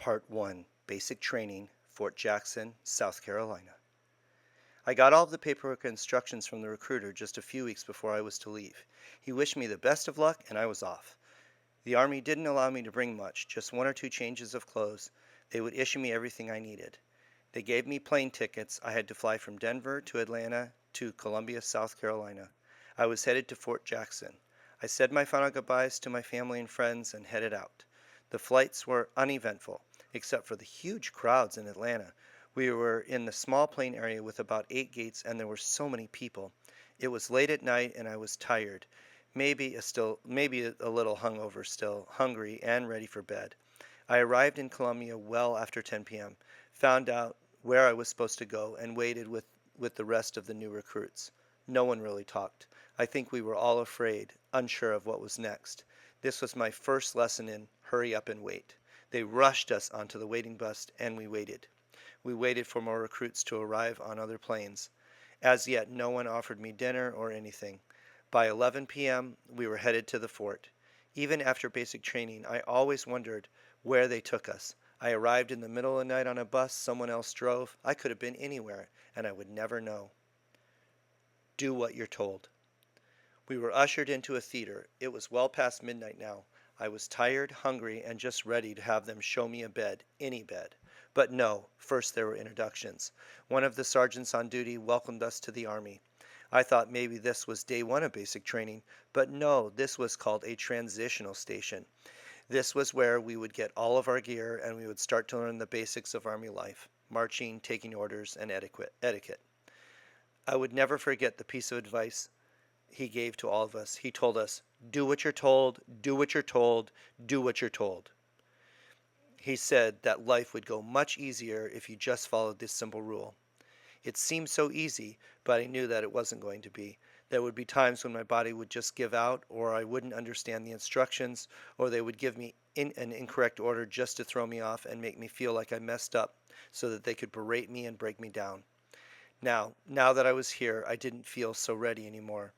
Part 1, Basic Training, Fort Jackson, South Carolina. I got all of the paperwork and instructions from the recruiter just a few weeks before I was to leave. He wished me the best of luck, and I was off. The Army didn't allow me to bring much, just one or two changes of clothes. They would issue me everything I needed. They gave me plane tickets. I had to fly from Denver to Atlanta to Columbia, South Carolina. I was headed to Fort Jackson. I said my final goodbyes to my family and friends and headed out. The flights were uneventful, except for the huge crowds in Atlanta. We were in the small plane area with about 8 gates, and there were so many people. It was late at night, and I was tired, maybe a little hungover still, hungry and ready for bed. I arrived in Columbia well after 10 p.m., found out where I was supposed to go, and waited with the rest of the new recruits. No one really talked. I think we were all afraid, unsure of what was next. This was my first lesson in hurry up and wait. They rushed us onto the waiting bus, and we waited. We waited for more recruits to arrive on other planes. As yet, no one offered me dinner or anything. By 11 p.m., we were headed to the fort. Even after basic training, I always wondered where they took us. I arrived in the middle of the night on a bus someone else drove. I could have been anywhere, and I would never know. Do what you're told. We were ushered into a theater. It was well past midnight now. I was tired, hungry, and just ready to have them show me a bed, any bed. But no, first there were introductions. One of the sergeants on duty welcomed us to the Army. I thought maybe this was day one of basic training, but no, this was called a transitional station. This was where we would get all of our gear and we would start to learn the basics of Army life, marching, taking orders, and etiquette. I would never forget the piece of advice he gave to all of us. He told us, do what you're told, do what you're told, do what you're told. He said that life would go much easier if you just followed this simple rule. It seemed so easy, but I knew that it wasn't going to be. There would be times when my body would just give out, or I wouldn't understand the instructions, or they would give me an incorrect order just to throw me off and make me feel like I messed up so that they could berate me and break me down. Now that I was here, I didn't feel so ready anymore.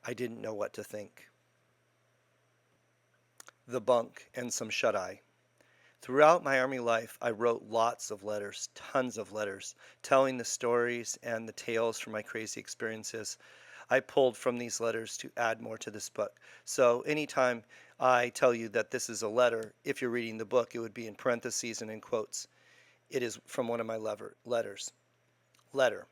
I didn't know what to think. The bunk and some shut-eye. Throughout my Army life, I wrote lots of letters, tons of letters, telling the stories and the tales from my crazy experiences. I pulled from these letters to add more to this book. So anytime I tell you that this is a letter, if you're reading the book, it would be in parentheses and in quotes. It is from one of my letters. Letter.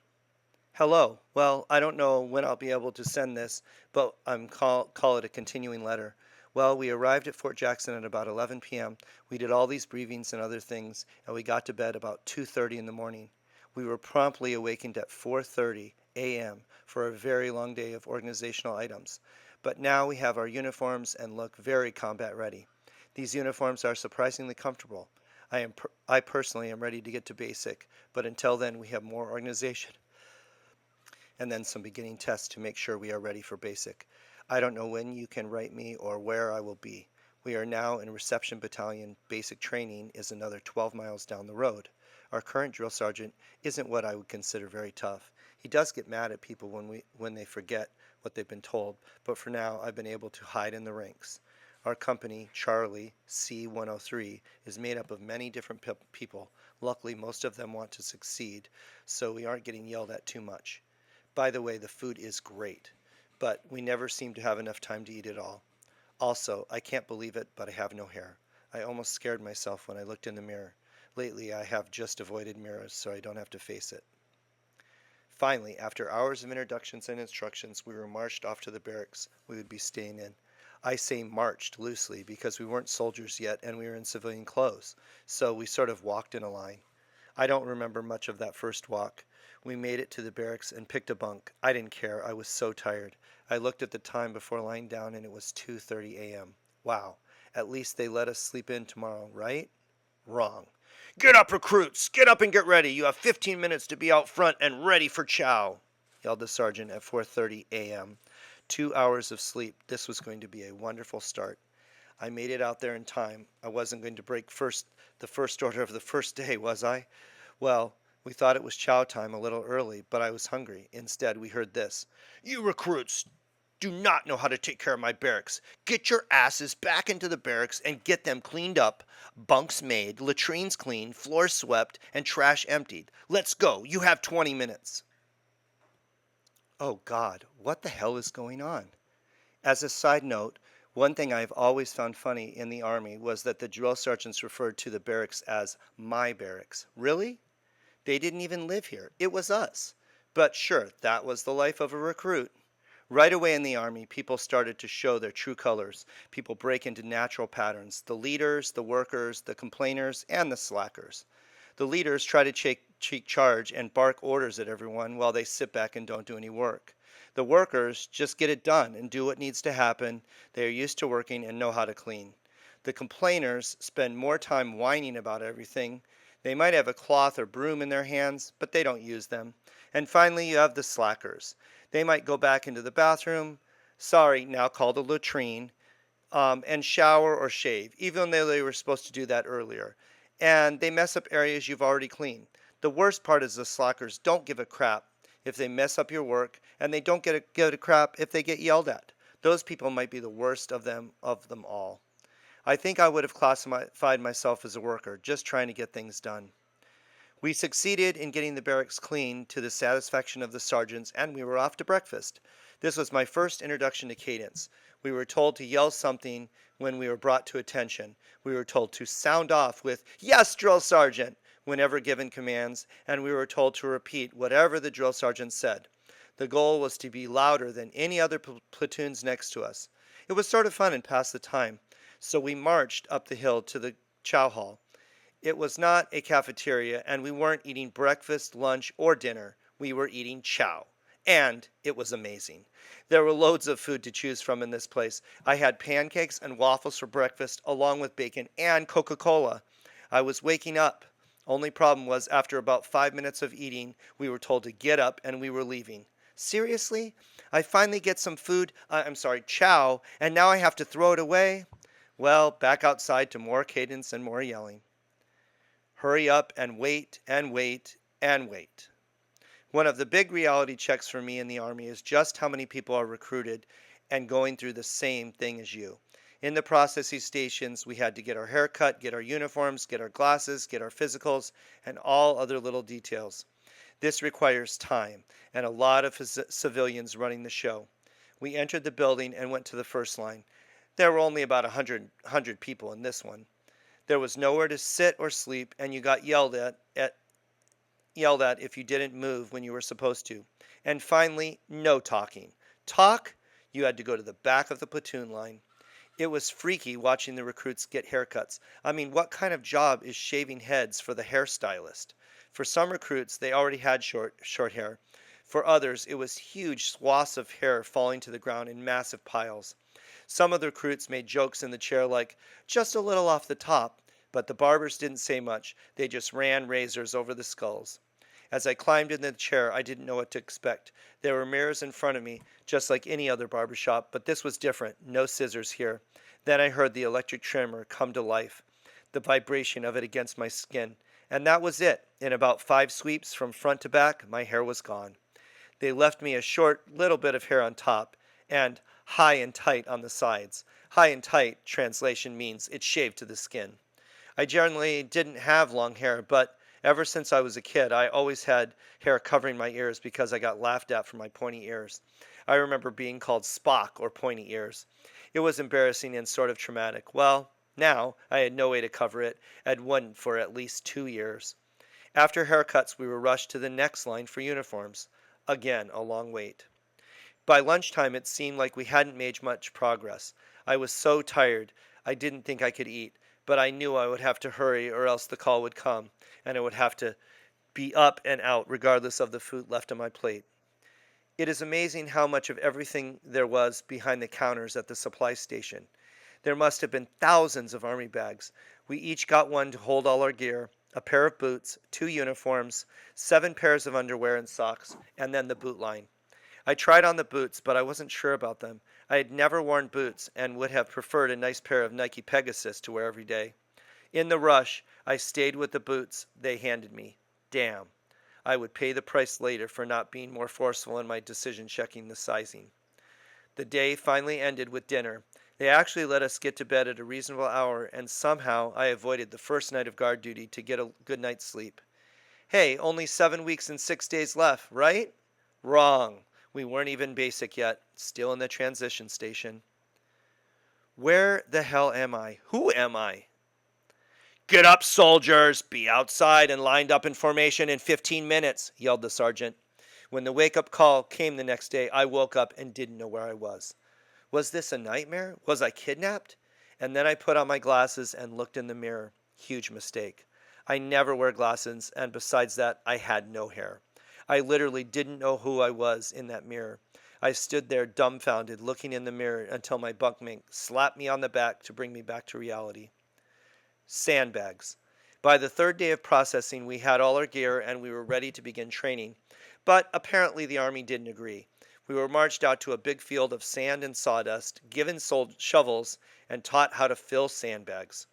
Hello. Well, I don't know when I'll be able to send this, but call it a continuing letter. Well, we arrived at Fort Jackson at about 11 p.m. We did all these briefings and other things, and we got to bed about 2:30 in the morning. We were promptly awakened at 4:30 a.m. for a very long day of organizational items. But now we have our uniforms and look very combat ready. These uniforms are surprisingly comfortable. I personally am ready to get to basic, but until then we have more organization and then some beginning tests to make sure we are ready for basic. I don't know when you can write me or where I will be. We are now in Reception Battalion. Basic training is another 12 miles down the road. Our current drill sergeant isn't what I would consider very tough. He does get mad at people when they forget what they've been told, but for now I've been able to hide in the ranks. Our company, Charlie C-103, is made up of many different people. Luckily, most of them want to succeed, so we aren't getting yelled at too much. By the way, the food is great, but we never seem to have enough time to eat it all. Also, I can't believe it, but I have no hair. I almost scared myself when I looked in the mirror. Lately, I have just avoided mirrors so I don't have to face it. Finally, after hours of introductions and instructions, we were marched off to the barracks we would be staying in. I say marched loosely because we weren't soldiers yet and we were in civilian clothes, so we sort of walked in a line. I don't remember much of that first walk. We made it to the barracks and picked a bunk. I didn't care. I was so tired. I looked at the time before lying down and it was 2:30 a.m. Wow. At least they let us sleep in tomorrow, right? Wrong. Get up, recruits! Get up and get ready! You have 15 minutes to be out front and ready for chow! Yelled the sergeant at 4:30 a.m. 2 hours of sleep. This was going to be a wonderful start. I made it out there in time. I wasn't going to break the first order of the first day, was I? Well, we thought it was chow time a little early, but I was hungry. Instead, we heard this. You recruits, do not know how to take care of my barracks. Get your asses back into the barracks and get them cleaned up, bunks made, latrines cleaned, floors swept, and trash emptied. Let's go. You have 20 minutes. Oh God, what the hell is going on? As a side note, one thing I've always found funny in the Army was that the drill sergeants referred to the barracks as my barracks. Really? They didn't even live here. It was us. But sure, that was the life of a recruit. Right away in the Army, people started to show their true colors. People break into natural patterns: the leaders, the workers, the complainers, and the slackers. The leaders try to take charge and bark orders at everyone while they sit back and don't do any work. The workers just get it done and do what needs to happen. They are used to working and know how to clean. The complainers spend more time whining about everything. They might have a cloth or broom in their hands, but they don't use them. And finally, you have the slackers. They might go back into the bathroom, sorry, now called a latrine, and shower or shave, even though they were supposed to do that earlier. And they mess up areas you've already cleaned. The worst part is the slackers don't give a crap if they mess up your work, and they don't give a crap if they get yelled at. Those people might be the worst of them all. I think I would have classified myself as a worker, just trying to get things done. We succeeded in getting the barracks clean to the satisfaction of the sergeants, and we were off to breakfast. This was my first introduction to cadence. We were told to yell something when we were brought to attention. We were told to sound off with, "Yes, drill sergeant," whenever given commands, and we were told to repeat whatever the drill sergeant said. The goal was to be louder than any other platoons next to us. It was sort of fun and passed the time, so we marched up the hill to the chow hall. It was not a cafeteria, and we weren't eating breakfast, lunch, or dinner. We were eating chow. And it was amazing. There were loads of food to choose from in this place. I had pancakes and waffles for breakfast, along with bacon and Coca-Cola. I was waking up. Only problem was, after about 5 minutes of eating, we were told to get up and we were leaving. Seriously? I finally get some food, chow, and now I have to throw it away? Well, back outside to more cadence and more yelling. Hurry up and wait and wait and wait. One of the big reality checks for me in the Army is just how many people are recruited and going through the same thing as you. In the processing stations, we had to get our hair cut, get our uniforms, get our glasses, get our physicals, and all other little details. This requires time and a lot of civilians running the show. We entered the building and went to the first line. There were only about 100 people in this one. There was nowhere to sit or sleep, and you got yelled at if you didn't move when you were supposed to. And finally, no talking. Talk? You had to go to the back of the platoon line. It was freaky watching the recruits get haircuts. I mean, what kind of job is shaving heads for the hairstylist? For some recruits, they already had short hair. For others, it was huge swaths of hair falling to the ground in massive piles. Some of the recruits made jokes in the chair like, "just a little off the top," but the barbers didn't say much. They just ran razors over the skulls. As I climbed in the chair, I didn't know what to expect. There were mirrors in front of me, just like any other barber shop, but this was different. No scissors here. Then I heard the electric trimmer come to life, the vibration of it against my skin. And that was it. In about 5 sweeps from front to back, my hair was gone. They left me a short little bit of hair on top, and high and tight on the sides. High and tight, translation, means it's shaved to the skin. I generally didn't have long hair, but ever since I was a kid, I always had hair covering my ears because I got laughed at for my pointy ears. I remember being called Spock or pointy ears. It was embarrassing and sort of traumatic. Well, now I had no way to cover it, and wouldn't for at least 2 years. After haircuts, we were rushed to the next line for uniforms. Again, a long wait. By lunchtime, it seemed like we hadn't made much progress. I was so tired, I didn't think I could eat, but I knew I would have to hurry or else the call would come, and I would have to be up and out regardless of the food left on my plate. It is amazing how much of everything there was behind the counters at the supply station. There must have been thousands of Army bags. We each got one to hold all our gear, a pair of boots, 2 uniforms, 7 pairs of underwear and socks, and then the boot line. I tried on the boots, but I wasn't sure about them. I had never worn boots and would have preferred a nice pair of Nike Pegasus to wear every day. In the rush, I stayed with the boots they handed me. Damn. I would pay the price later for not being more forceful in my decision checking the sizing. The day finally ended with dinner. They actually let us get to bed at a reasonable hour, and somehow I avoided the first night of guard duty to get a good night's sleep. Hey, only 7 weeks and 6 days left, right? Wrong. We weren't even basic yet. Still in the transition station. Where the hell am I? Who am I? Get up, soldiers! Be outside and lined up in formation in 15 minutes, yelled the sergeant. When the wake up call came the next day, I woke up and didn't know where I was. Was this a nightmare? Was I kidnapped? And then I put on my glasses and looked in the mirror. Huge mistake. I never wear glasses, and besides that, I had no hair. I literally didn't know who I was in that mirror. I stood there dumbfounded, looking in the mirror until my bunkmate slapped me on the back to bring me back to reality. Sandbags. By the third day of processing, we had all our gear and we were ready to begin training. But apparently the Army didn't agree. We were marched out to a big field of sand and sawdust, given shovels, and taught how to fill sandbags.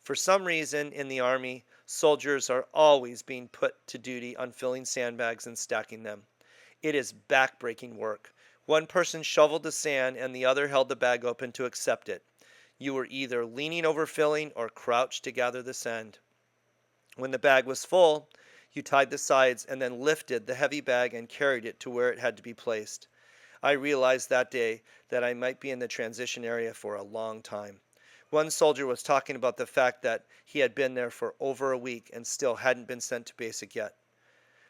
For some reason in the Army, soldiers are always being put to duty on filling sandbags and stacking them. It is back-breaking work. One person shoveled the sand and the other held the bag open to accept it. You were either leaning over filling or crouched to gather the sand. When the bag was full, you tied the sides and then lifted the heavy bag and carried it to where it had to be placed. I realized that day that I might be in the transition area for a long time. One soldier was talking about the fact that he had been there for over a week and still hadn't been sent to basic yet.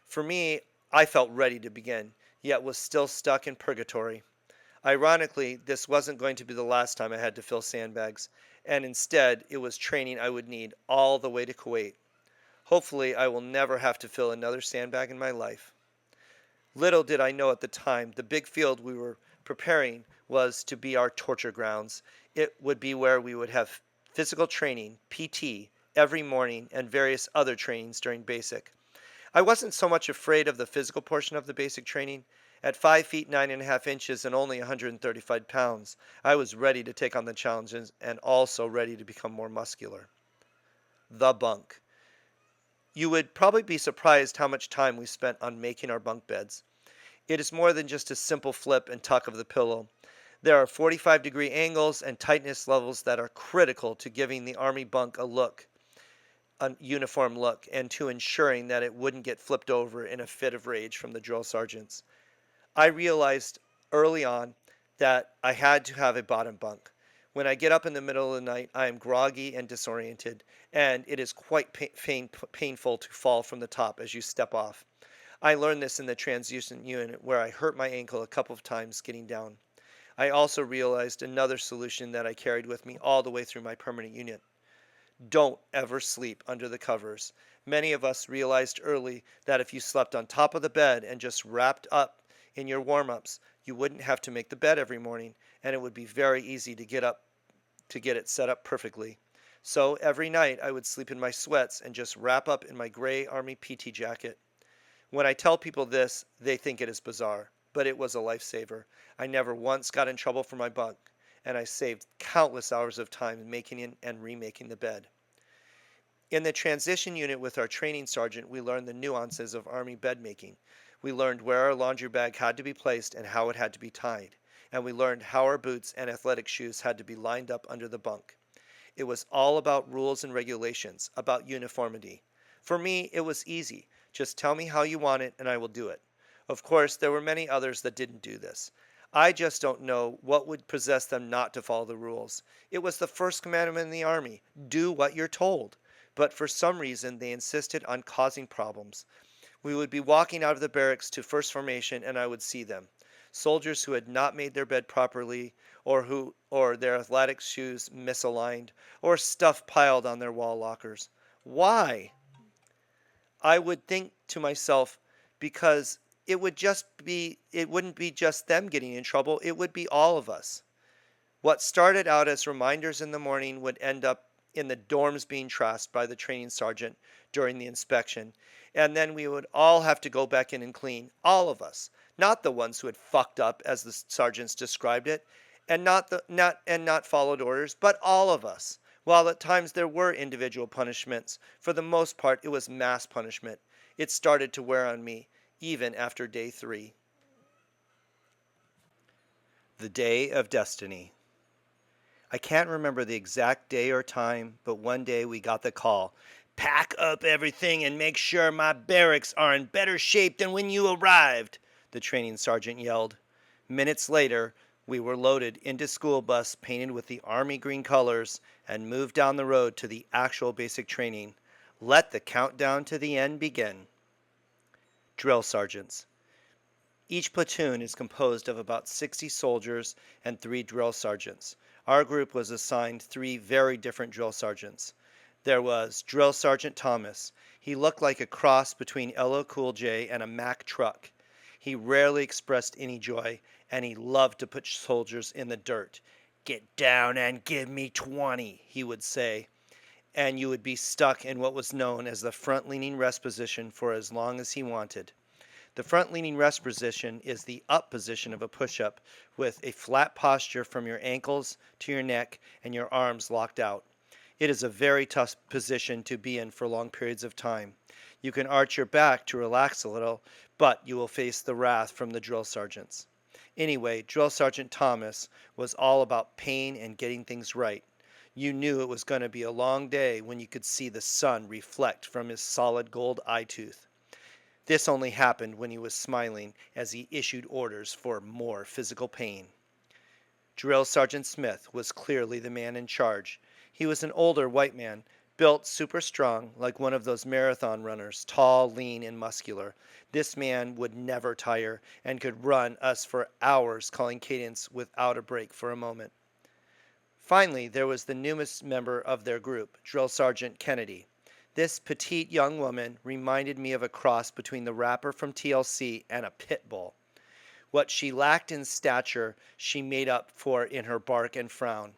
For me, I felt ready to begin, yet was still stuck in purgatory. Ironically, this wasn't going to be the last time I had to fill sandbags, and instead it was training I would need all the way to Kuwait. Hopefully, I will never have to fill another sandbag in my life. Little did I know at the time, the big field we were preparing was to be our torture grounds. It would be where we would have physical training, PT, every morning, and various other trainings during basic. I wasn't so much afraid of the physical portion of the basic training. At 5 feet 9.5 inches and only 135 pounds, I was ready to take on the challenges and also ready to become more muscular. The bunk. You would probably be surprised how much time we spent on making our bunk beds. It is more than just a simple flip and tuck of the pillow. There are 45-degree angles and tightness levels that are critical to giving the Army bunk a uniform look, and to ensuring that it wouldn't get flipped over in a fit of rage from the drill sergeants. I realized early on that I had to have a bottom bunk. When I get up in the middle of the night, I am groggy and disoriented, and it is quite painful to fall from the top as you step off. I learned this in the transition unit where I hurt my ankle a couple of times getting down. I also realized another solution that I carried with me all the way through my permanent unit. Don't ever sleep under the covers. Many of us realized early that if you slept on top of the bed and just wrapped up in your warm-ups, you wouldn't have to make the bed every morning, and it would be very easy to get it set up perfectly. So every night I would sleep in my sweats and just wrap up in my gray Army PT jacket. When I tell people this, they think it is bizarre, but it was a lifesaver. I never once got in trouble for my bunk, and I saved countless hours of time making and remaking the bed. In the transition unit with our training sergeant, we learned the nuances of Army bed making. We learned where our laundry bag had to be placed and how it had to be tied. And we learned how our boots and athletic shoes had to be lined up under the bunk. It was all about rules and regulations, about uniformity. For me, it was easy. Just tell me how you want it and I will do it. Of course, there were many others that didn't do this. I just don't know what would possess them not to follow the rules. It was the first commandment in the Army: do what you're told. But for some reason, they insisted on causing problems. We would be walking out of the barracks to first formation and I would see them. Soldiers who had not made their bed properly, or their athletic shoes misaligned, or stuff piled on their wall lockers. Why? I would think to myself, because it wouldn't be just them getting in trouble, it would be all of us. What started out as reminders in the morning would end up in the dorms being trashed by the training sergeant during the inspection, and then we would all have to go back in and clean, all of us, not the ones who had fucked up as the sergeants described it, and not followed orders, but all of us. While at times there were individual punishments, for the most part it was mass punishment. It started to wear on me, even after day 3. The Day of Destiny. I can't remember the exact day or time, but one day we got the call. Pack up everything and make sure my barracks are in better shape than when you arrived, the training sergeant yelled. Minutes later, we were loaded into school bus painted with the army green colors and moved down the road to the actual basic training. Let the countdown to the end begin. Drill sergeants. Each platoon is composed of about 60 soldiers and 3 drill sergeants. Our group was assigned 3 very different drill sergeants. There was Drill Sergeant Thomas. He looked like a cross between LL Cool J and a Mack truck. He rarely expressed any joy, and he loved to put soldiers in the dirt. "Get down and give me 20," he would say, and you would be stuck in what was known as the front-leaning rest position for as long as he wanted. The front-leaning rest position is the up position of a push-up with a flat posture from your ankles to your neck and your arms locked out. It is a very tough position to be in for long periods of time. You can arch your back to relax a little, but you will face the wrath from the drill sergeants. Anyway, Drill Sergeant Thomas was all about pain and getting things right. You knew it was going to be a long day when you could see the sun reflect from his solid gold eye tooth. This only happened when he was smiling as he issued orders for more physical pain. Drill Sergeant Smith was clearly the man in charge. He was an older white man, built super strong like one of those marathon runners, tall, lean, and muscular. This man would never tire and could run us for hours calling cadence without a break for a moment. Finally, there was the newest member of their group, Drill Sergeant Kennedy. This petite young woman reminded me of a cross between the rapper from TLC and a pit bull. What she lacked in stature, she made up for in her bark and frown.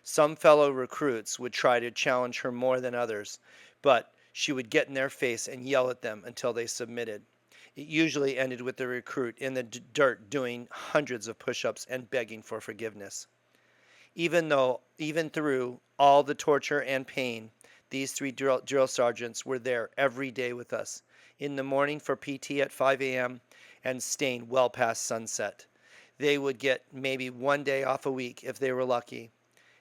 Some fellow recruits would try to challenge her more than others, but she would get in their face and yell at them until they submitted. It usually ended with the recruit in the dirt doing hundreds of push-ups and begging for forgiveness. Even through all the torture and pain, these 3 drill sergeants were there every day with us, in the morning for PT at 5 a.m. and staying well past sunset. They would get maybe 1 day off a week if they were lucky,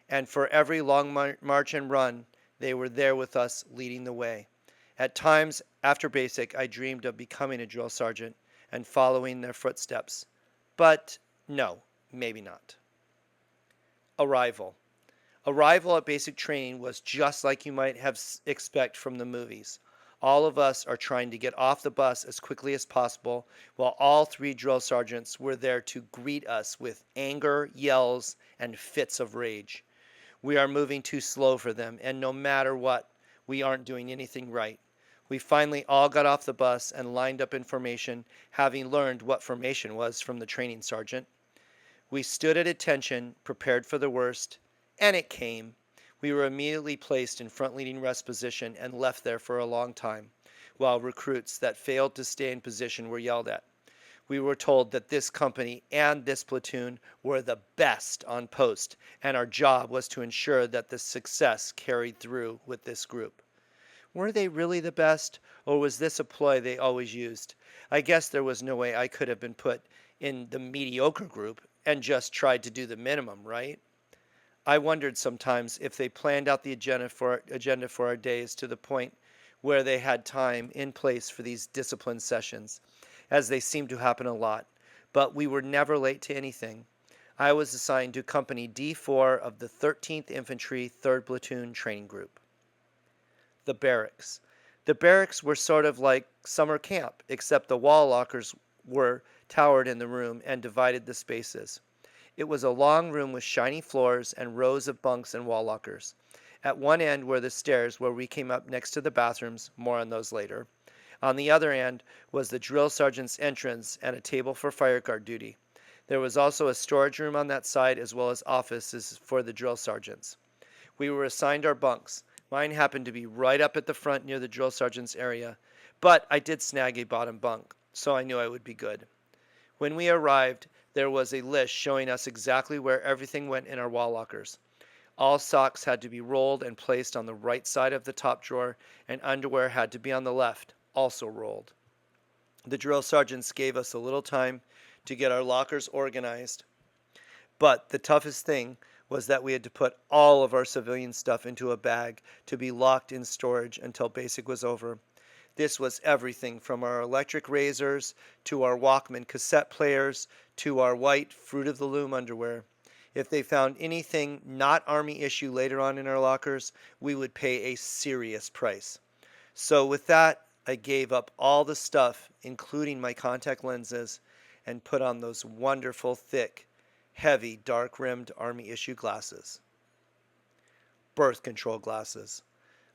and for every long march and run, they were there with us leading the way. At times, after basic, I dreamed of becoming a drill sergeant and following their footsteps. But no, maybe not. Arrival. Arrival at basic training was just like you might have expect from the movies. All of us are trying to get off the bus as quickly as possible, while all 3 drill sergeants were there to greet us with anger, yells, and fits of rage. We are moving too slow for them, and no matter what, we aren't doing anything right. We finally all got off the bus and lined up in formation, having learned what formation was from the training sergeant. We stood at attention, prepared for the worst, and it came. We were immediately placed in front-leading rest position and left there for a long time, while recruits that failed to stay in position were yelled at. We were told that this company and this platoon were the best on post, and our job was to ensure that the success carried through with this group. Were they really the best, or was this a ploy they always used? I guess there was no way I could have been put in the mediocre group and just tried to do the minimum, right? I wondered sometimes if they planned out the agenda for our days to the point where they had time in place for these discipline sessions, as they seemed to happen a lot, but we were never late to anything. I was assigned to Company D4 of the 13th Infantry 3rd Platoon Training Group. The barracks. The barracks were sort of like summer camp, except the wall lockers were towered in the room and divided the spaces. It was a long room with shiny floors and rows of bunks and wall lockers. At one end were the stairs where we came up next to the bathrooms, more on those later. On the other end was the drill sergeant's entrance and a table for fire guard duty. There was also a storage room on that side as well as offices for the drill sergeants. We were assigned our bunks. Mine happened to be right up at the front near the drill sergeant's area, but I did snag a bottom bunk, so I knew I would be good. When we arrived, there was a list showing us exactly where everything went in our wall lockers. All socks had to be rolled and placed on the right side of the top drawer, and underwear had to be on the left, also rolled. The drill sergeants gave us a little time to get our lockers organized, But the toughest thing was that we had to put all of our civilian stuff into a bag to be locked in storage until basic was over. This was everything from our electric razors to our Walkman cassette players to our white Fruit of the Loom underwear. If they found anything not Army issue later on in our lockers, we would pay a serious price. So with that, I gave up all the stuff, including my contact lenses, and put on those wonderful, thick, heavy, dark-rimmed Army issue glasses. Birth control glasses.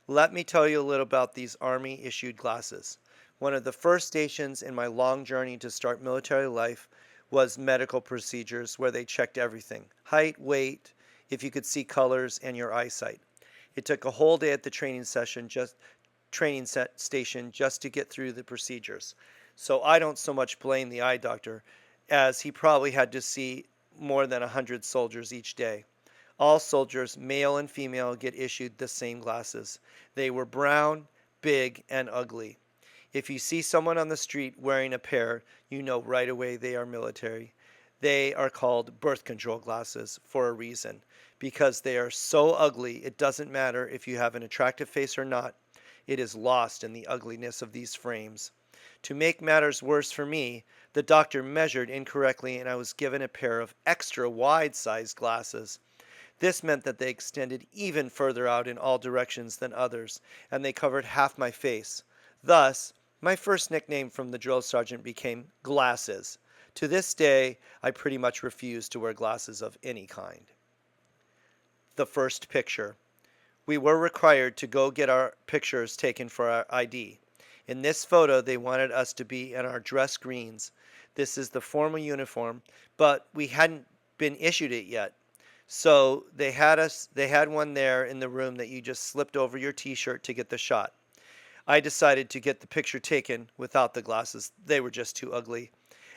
Let me tell you a little about these Army issued glasses. One of the first stations in my long journey to start military life was medical procedures, where they checked everything: height, weight, if you could see colors, and your eyesight. It took a whole day at the station just to get through the procedures. So I don't so much blame the eye doctor, as he probably had to see more than 100 soldiers each day. All soldiers, male and female, get issued the same glasses. They were brown, big, and ugly. If you see someone on the street wearing a pair, you know right away they are military. They are called birth control glasses for a reason, because they are so ugly it doesn't matter if you have an attractive face or not. It is lost in the ugliness of these frames. To make matters worse for me, the doctor measured incorrectly and I was given a pair of extra wide-sized glasses. This meant that they extended even further out in all directions than others, and they covered half my face. Thus, my first nickname from the drill sergeant became Glasses. To this day, I pretty much refuse to wear glasses of any kind. The first picture. We were required to go get our pictures taken for our ID. In this photo, they wanted us to be in our dress greens. This is the formal uniform, but we hadn't been issued it yet. So they had one there in the room that you just slipped over your t-shirt to get the shot. I decided to get the picture taken without the glasses. They were just too ugly.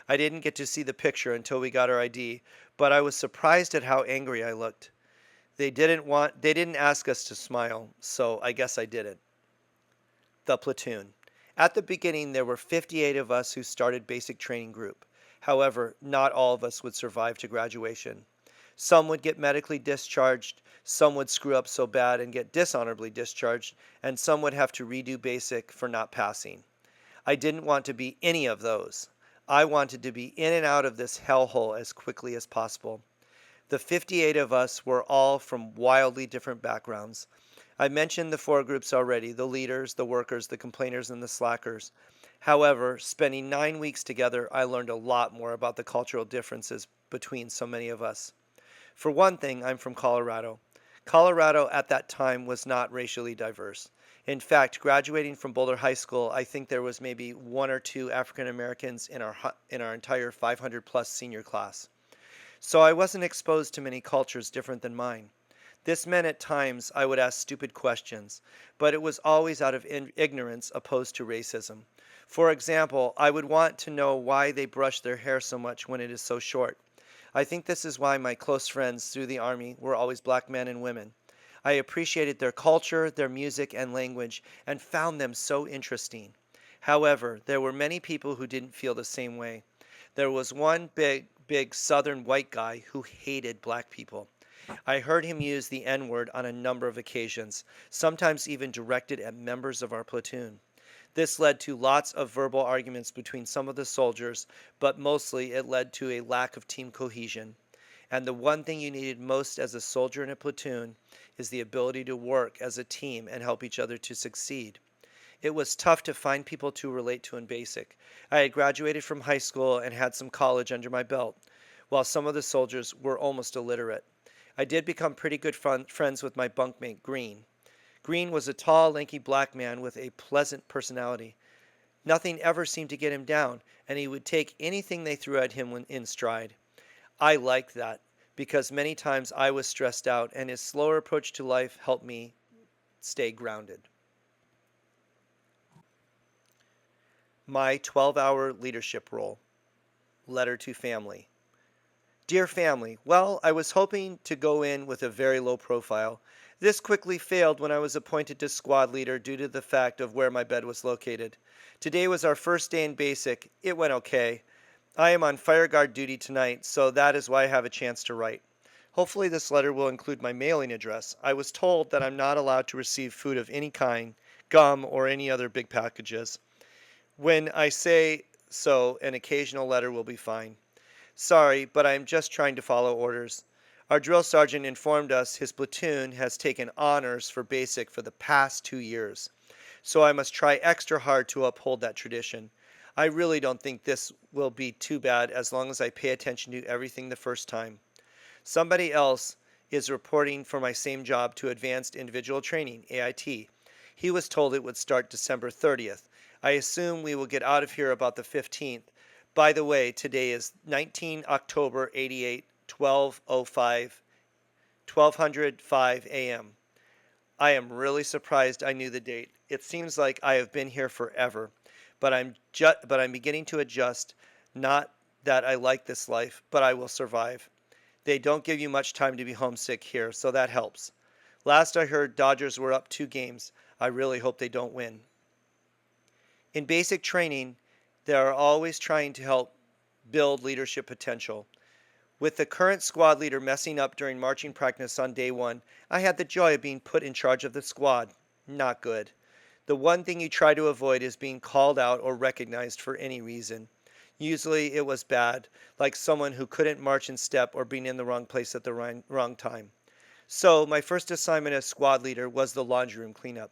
I didn't get to see the picture until we got our ID, but I was surprised at how angry I looked. They didn't ask us to smile, so I guess I didn't. The platoon. At the beginning, there were 58 of us who started basic training group. However, not all of us would survive to graduation. Some would get medically discharged, some would screw up so bad and get dishonorably discharged, and some would have to redo basic for not passing. I didn't want to be any of those. I wanted to be in and out of this hellhole as quickly as possible. The 58 of us were all from wildly different backgrounds. I mentioned the four groups already: the leaders, the workers, the complainers, and the slackers. However, spending 9 weeks together, I learned a lot more about the cultural differences between so many of us. For one thing, I'm from Colorado. Colorado at that time was not racially diverse. In fact, graduating from Boulder High School, I think there was maybe 1 or 2 African Americans in our entire 500 plus senior class. So I wasn't exposed to many cultures different than mine. This meant at times I would ask stupid questions, but it was always out of ignorance opposed to racism. For example, I would want to know why they brush their hair so much when it is so short. I think this is why my close friends through the Army were always black men and women. I appreciated their culture, their music, and language, and found them so interesting. However, there were many people who didn't feel the same way. There was one big southern white guy who hated black people. I heard him use the N-word on a number of occasions, sometimes even directed at members of our platoon. This led to lots of verbal arguments between some of the soldiers, but mostly it led to a lack of team cohesion. And the one thing you needed most as a soldier in a platoon is the ability to work as a team and help each other to succeed. It was tough to find people to relate to in basic. I had graduated from high school and had some college under my belt, while some of the soldiers were almost illiterate. I did become pretty good friends with my bunkmate, Green. Green was a tall, lanky black man with a pleasant personality. Nothing ever seemed to get him down, and he would take anything they threw at him when in stride. I liked that, because many times I was stressed out, and his slower approach to life helped me stay grounded. My 12-hour leadership role. Letter to family. Dear family, well, I was hoping to go in with a very low profile. This quickly failed when I was appointed to squad leader due to the fact of where my bed was located. Today was our first day in basic. It went okay. I am on fire guard duty tonight, so that is why I have a chance to write. Hopefully this letter will include my mailing address. I was told that I'm not allowed to receive food of any kind, gum, or any other big packages. When I say so, an occasional letter will be fine. Sorry, but I am just trying to follow orders. Our drill sergeant informed us his platoon has taken honors for basic for the past 2 years, so I must try extra hard to uphold that tradition. I really don't think this will be too bad as long as I pay attention to everything the first time. Somebody else is reporting for my same job to Advanced Individual Training, AIT. He was told it would start December 30th. I assume we will get out of here about the 15th. By the way, today is 19 October 88, 12:05, 12:05 a.m. I am really surprised I knew the date. It seems like I have been here forever, but I'm beginning to adjust. Not that I like this life, but I will survive. They don't give you much time to be homesick here, so that helps. Last I heard, Dodgers were up 2 games. I really hope they don't win. In basic training, they are always trying to help build leadership potential. With the current squad leader messing up during marching practice on day 1, I had the joy of being put in charge of the squad. Not good. The one thing you try to avoid is being called out or recognized for any reason. Usually it was bad, like someone who couldn't march in step or being in the wrong place at the wrong time. So my first assignment as squad leader was the laundry room cleanup.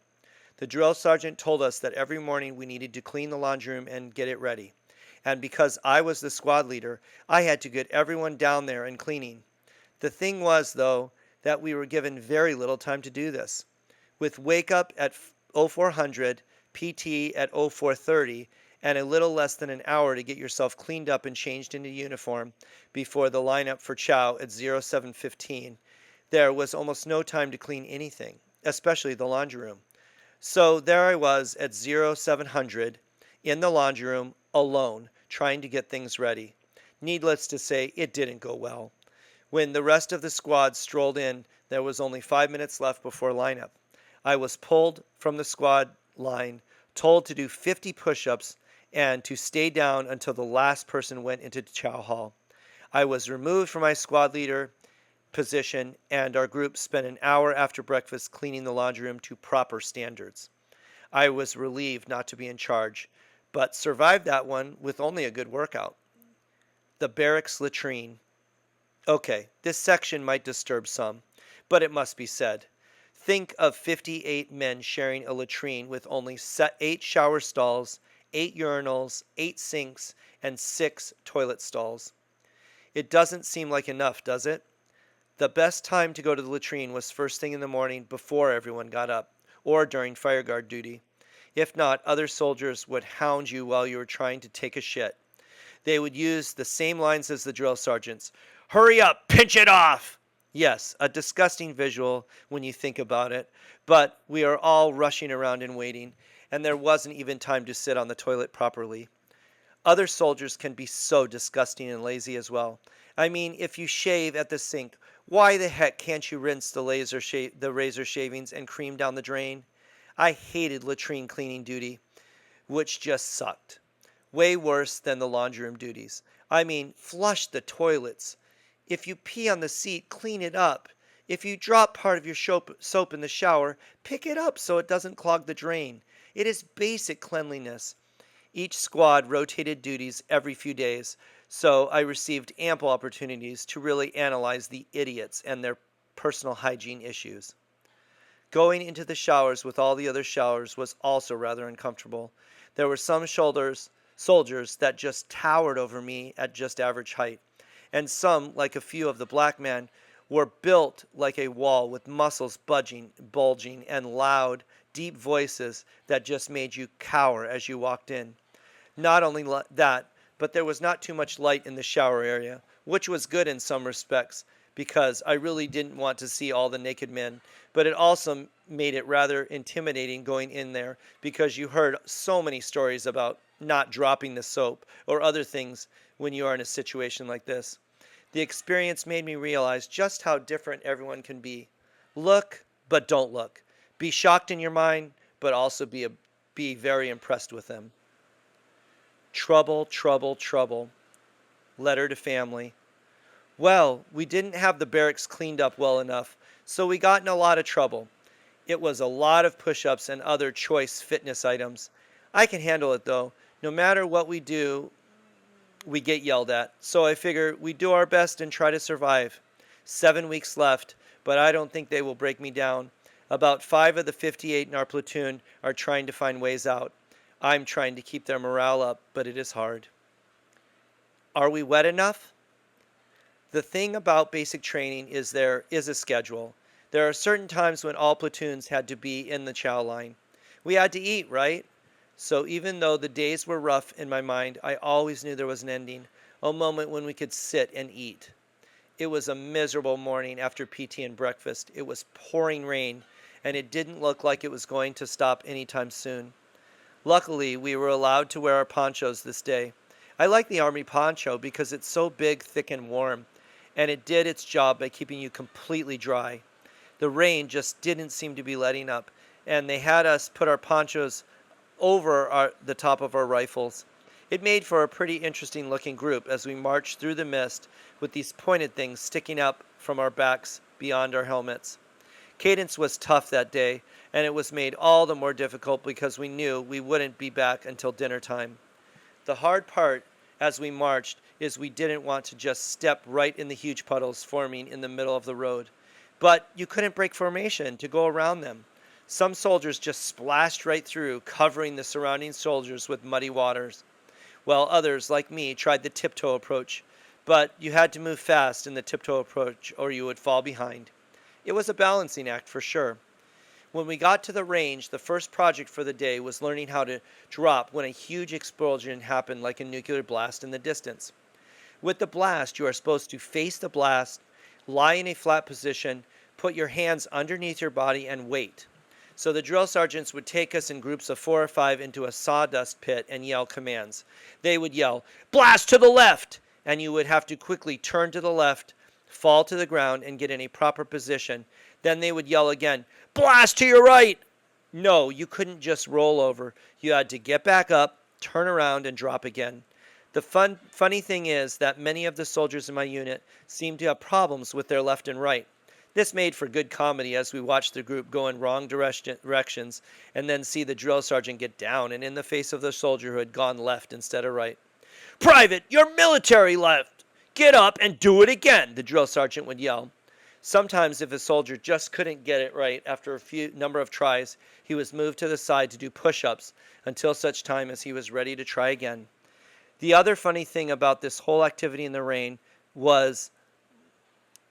The drill sergeant told us that every morning we needed to clean the laundry room and get it ready. And because I was the squad leader, I had to get everyone down there and cleaning. The thing was, though, that we were given very little time to do this. With wake up at 0400, PT at 0430, and a little less than an hour to get yourself cleaned up and changed into uniform before the lineup for chow at 0715, there was almost no time to clean anything, especially the laundry room. So there I was at 0700 in the laundry room alone, trying to get things ready. Needless to say, it didn't go well. When the rest of the squad strolled in, there was only 5 minutes left before lineup. I was pulled from the squad line, told to do 50 push-ups, and to stay down until the last person went into the chow hall. I was removed from my squad leader position, and our group spent an hour after breakfast cleaning the laundry room to proper standards. I was relieved not to be in charge, but survived that one with only a good workout. The barracks latrine. Okay, this section might disturb some, but it must be said. Think of 58 men sharing a latrine with only 8 shower stalls, 8 urinals, 8 sinks, and 6 toilet stalls. It doesn't seem like enough, does it? The best time to go to the latrine was first thing in the morning before everyone got up, or during fire guard duty. If not, other soldiers would hound you while you were trying to take a shit. They would use the same lines as the drill sergeants. Hurry up, pinch it off! Yes, a disgusting visual when you think about it, but we are all rushing around and waiting, and there wasn't even time to sit on the toilet properly. Other soldiers can be so disgusting and lazy as well. I mean, if you shave at the sink, why the heck can't you rinse the razor shavings and cream down the drain? I hated latrine cleaning duty, which just sucked. Way worse than the laundry room duties. I mean, flush the toilets. If you pee on the seat, clean it up. If you drop part of your soap in the shower, pick it up so it doesn't clog the drain. It is basic cleanliness. Each squad rotated duties every few days, so I received ample opportunities to really analyze the idiots and their personal hygiene issues. Going into the showers with all the other showers was also rather uncomfortable. There were some soldiers that just towered over me at just average height, and some, like a few of the black men, were built like a wall with muscles bulging, and loud, deep voices that just made you cower as you walked in. Not only that, but there was not too much light in the shower area, which was good in some respects because I really didn't want to see all the naked men, but it also made it rather intimidating going in there because you heard so many stories about not dropping the soap or other things when you are in a situation like this. The experience made me realize just how different everyone can be. Look, but don't look. Be shocked in your mind, but also be very impressed with them. Trouble, trouble, trouble. Letter to family. Well, we didn't have the barracks cleaned up well enough, so we got in a lot of trouble. It was a lot of push ups and other choice fitness items. I can handle it though. No matter what we do, we get yelled at. So I figure we do our best and try to survive. 7 weeks left, but I don't think they will break me down. About 5 of the 58 in our platoon are trying to find ways out. I'm trying to keep their morale up, but it is hard. Are we wet enough? The thing about basic training is there is a schedule. There are certain times when all platoons had to be in the chow line. We had to eat, right? So even though the days were rough in my mind, I always knew there was an ending, a moment when we could sit and eat. It was a miserable morning after PT and breakfast. It was pouring rain, and it didn't look like it was going to stop anytime soon. Luckily, we were allowed to wear our ponchos this day. I like the Army poncho because it's so big, thick, and warm, and it did its job by keeping you completely dry. The rain just didn't seem to be letting up, and they had us put our ponchos over the top of our rifles. It made for a pretty interesting looking group as we marched through the mist with these pointed things sticking up from our backs beyond our helmets. Cadence was tough that day, and it was made all the more difficult because we knew we wouldn't be back until dinner time. The hard part as we marched is we didn't want to just step right in the huge puddles forming in the middle of the road. But you couldn't break formation to go around them. Some soldiers just splashed right through, covering the surrounding soldiers with muddy waters, while others, like me, tried the tiptoe approach. But you had to move fast in the tiptoe approach or you would fall behind. It was a balancing act for sure. When we got to the range, the first project for the day was learning how to drop when a huge explosion happened like a nuclear blast in the distance. With the blast, you are supposed to face the blast, lie in a flat position, put your hands underneath your body, and wait. So the drill sergeants would take us in groups of 4 or 5 into a sawdust pit and yell commands. They would yell, "Blast to the left!" And you would have to quickly turn to the left, fall to the ground, and get in a proper position. Then they would yell again, "Blast to your right!" No, you couldn't just roll over. You had to get back up, turn around, and drop again. The funny thing is that many of the soldiers in my unit seemed to have problems with their left and right. This made for good comedy as we watched the group go in wrong directions and then see the drill sergeant get down and in the face of the soldier who had gone left instead of right. "Private, you're military left! Get up and do it again," the drill sergeant would yell. Sometimes if a soldier just couldn't get it right after a few number of tries, he was moved to the side to do push-ups until such time as he was ready to try again. The other funny thing about this whole activity in the rain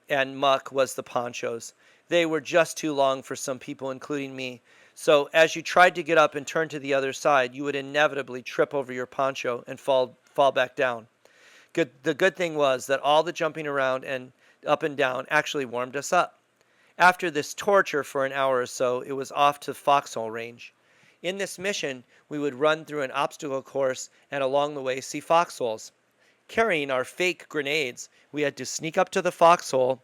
and muck was the ponchos. They were just too long for some people, including me. So as you tried to get up and turn to the other side, you would inevitably trip over your poncho and fall back down. The good thing was that all the jumping around and up and down actually warmed us up. After this torture for an hour or so, it was off to foxhole range. In this mission, we would run through an obstacle course and along the way see foxholes. Carrying our fake grenades, we had to sneak up to the foxhole,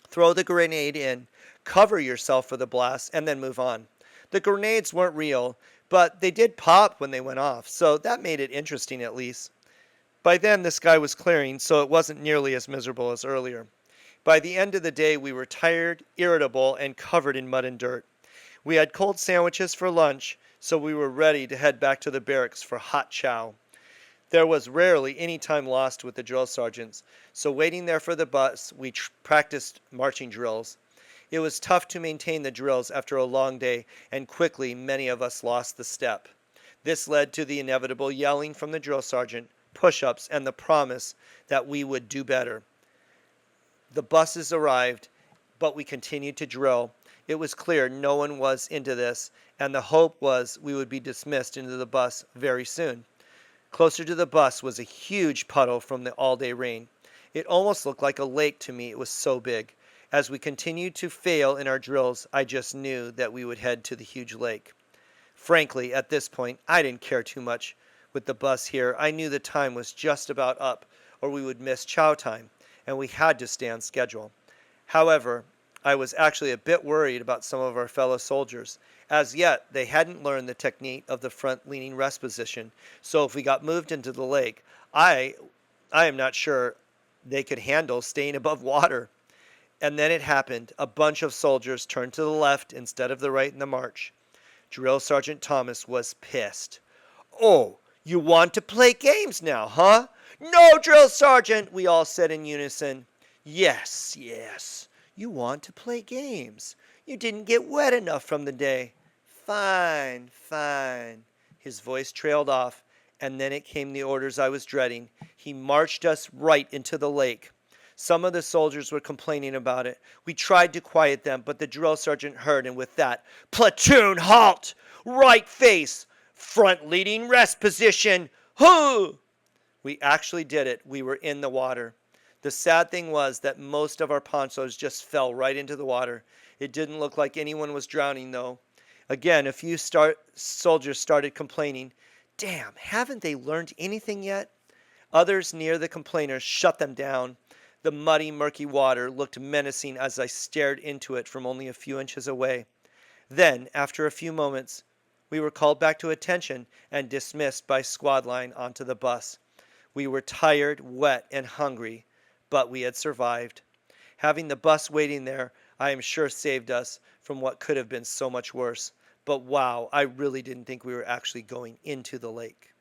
throw the grenade in, cover yourself for the blast, and then move on. The grenades weren't real, but they did pop when they went off, so that made it interesting at least. By then, the sky was clearing, so it wasn't nearly as miserable as earlier. By the end of the day, we were tired, irritable, and covered in mud and dirt. We had cold sandwiches for lunch, so we were ready to head back to the barracks for hot chow. There was rarely any time lost with the drill sergeants, so waiting there for the bus, we practiced marching drills. It was tough to maintain the drills after a long day, and quickly many of us lost the step. This led to the inevitable yelling from the drill sergeant, push-ups, and the promise that we would do better. The buses arrived, but we continued to drill. It was clear no one was into this, and the hope was we would be dismissed into the bus very soon. Closer to the bus was a huge puddle from the all-day rain. It almost looked like a lake to me, it was so big. As we continued to fail in our drills, I just knew that we would head to the huge lake. Frankly, at this point, I didn't care too much with the bus here. I knew the time was just about up, or we would miss chow time, and we had to stay on schedule. However, I was actually a bit worried about some of our fellow soldiers. As yet, they hadn't learned the technique of the front-leaning rest position, so if we got moved into the lake, I I am not sure they could handle staying above water. And then it happened. A bunch of soldiers turned to the left instead of the right in the march. Drill Sergeant Thomas was pissed. "Oh, you want to play games now, huh?" "No, Drill Sergeant," we all said in unison. "Yes, yes, you want to play games. You didn't get wet enough from the day." "Fine, fine." His voice trailed off, and then it came the orders I was dreading. He marched us right into the lake. Some of the soldiers were complaining about it. We tried to quiet them, but the drill sergeant heard, and with that, "Platoon, halt! Right face! Front leading rest position! Hoo!" We actually did it. We were in the water. The sad thing was that most of our ponchos just fell right into the water. It didn't look like anyone was drowning, though. Again, a few soldiers started complaining. "Damn, haven't they learned anything yet?" Others near the complainers shut them down. The muddy, murky water looked menacing as I stared into it from only a few inches away. Then, after a few moments, we were called back to attention and dismissed by squad line onto the bus. We were tired, wet, and hungry, but we had survived. Having the bus waiting there, I am sure saved us from what could have been so much worse. But wow, I really didn't think we were actually going into the lake.